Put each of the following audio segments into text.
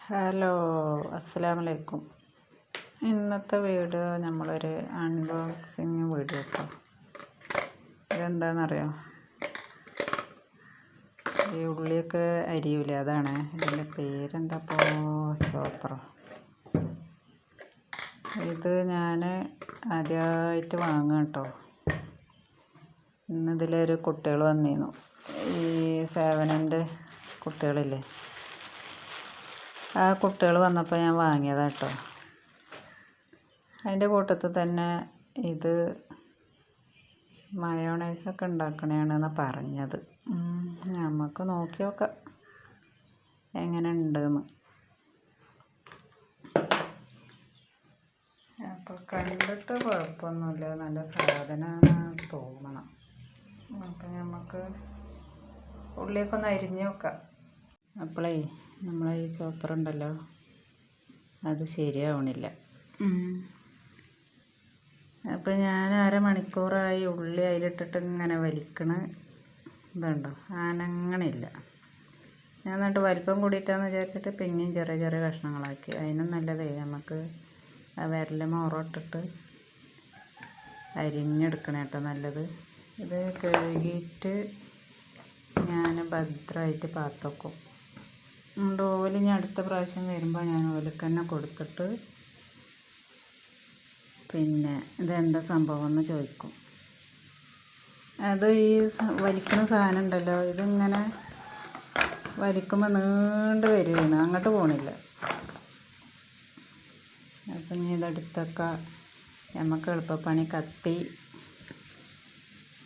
Hello, അസ്സലാമലൈക്കും. ഇന്നത്തെ video നമ്മളൊരു അൺബോക്സിങ് വീഡിയോ കേട്ടോ. ഇതെന്താണെന്നറിയോ? ഈ ഉള്ളിയൊക്കെ അരിയൂലേ, അതാണ്. ഇതിൻ്റെ പേരെന്താപ്പോ? ചോപ്പറോ. ഇത് ഞാൻ ആദ്യമായിട്ട് വാങ്ങുക കേട്ടോ. ഇന്നിതിലൊരു കുട്ടികൾ വന്നിരുന്നു. ഈ സേവനൻ്റെ കുട്ടികളില്ലേ, ആ കുട്ടികൾ വന്നപ്പോൾ ഞാൻ വാങ്ങിയതാണ് കേട്ടോ. അതിൻ്റെ കൂട്ടത്തിൽ തന്നെ ഇത് മയോണൈസൊക്കെ ഉണ്ടാക്കണതാണെന്ന് പറഞ്ഞത്. നമുക്ക് നോക്കി നോക്കാം എങ്ങനെ ഉണ്ടെന്ന്. അപ്പോൾ കണ്ടിട്ട് കുഴപ്പമൊന്നുമില്ല, നല്ല സാധനമാണ് തോന്നണം. അപ്പം നമുക്ക് ഉള്ളിയൊക്കെ ഒന്ന് അരിഞ്ഞ് നോക്കാം. അപ്പോളേ നമ്മളെ ഈ ചോപ്പറുണ്ടല്ലോ, അത് ശരിയാവണില്ല. അപ്പോൾ ഞാൻ അരമണിക്കൂറായി ഉള്ളി അതിലിട്ടിട്ട് ഇങ്ങനെ വലിക്കണ ഇതുണ്ടോ, അനങ്ങണില്ല. ഞാൻ എന്നിട്ട് വലിപ്പം കൂടിയിട്ടാന്ന് വിചാരിച്ചിട്ട് പിന്നെയും ചെറിയ ചെറിയ കഷ്ണങ്ങളാക്കി. അതിനും നല്ലതേ നമുക്ക് ആ വിരല് മോറോട്ടിട്ട് അരിഞ്ഞെടുക്കണ കേട്ടോ നല്ലത്. ഇത് കഴുകിയിട്ട് ഞാൻ ഭദ്രമായിട്ട് പാത്ത് വെക്കും. അതുകൊണ്ട് ഓല് ഞാൻ അടുത്ത പ്രാവശ്യം വരുമ്പോൾ ഞാൻ ഓലിക്ക് തന്നെ കൊടുത്തിട്ട് പിന്നെ ഇതെന്താ സംഭവം എന്ന് ചോദിക്കും. അത് ഈ വലിക്കുന്ന സാധനം ഉണ്ടല്ലോ, ഇതിങ്ങനെ വലിക്കുമ്പോൾ നീണ്ട് വരികയാണ്, അങ്ങോട്ട് പോണില്ല. അപ്പം ഇനി ഇതെടുത്തൊക്കെ നമുക്ക് എളുപ്പപ്പണി കത്തി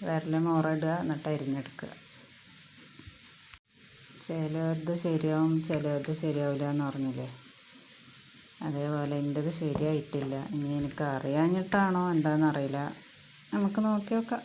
വിരല് മോറിടുക, എന്നിട്ട് അരിഞ്ഞെടുക്കുക. ചിലത് ശരിയാവും, ചിലത് ശരിയാവില്ല എന്ന് പറഞ്ഞില്ലേ, അതേപോലെ എൻ്റെത് ശരിയായിട്ടില്ല. ഇനി എനിക്ക് അറിയാഞ്ഞിട്ടാണോ എന്താണെന്നറിയില്ല, നമുക്ക് നോക്കി നോക്കാം.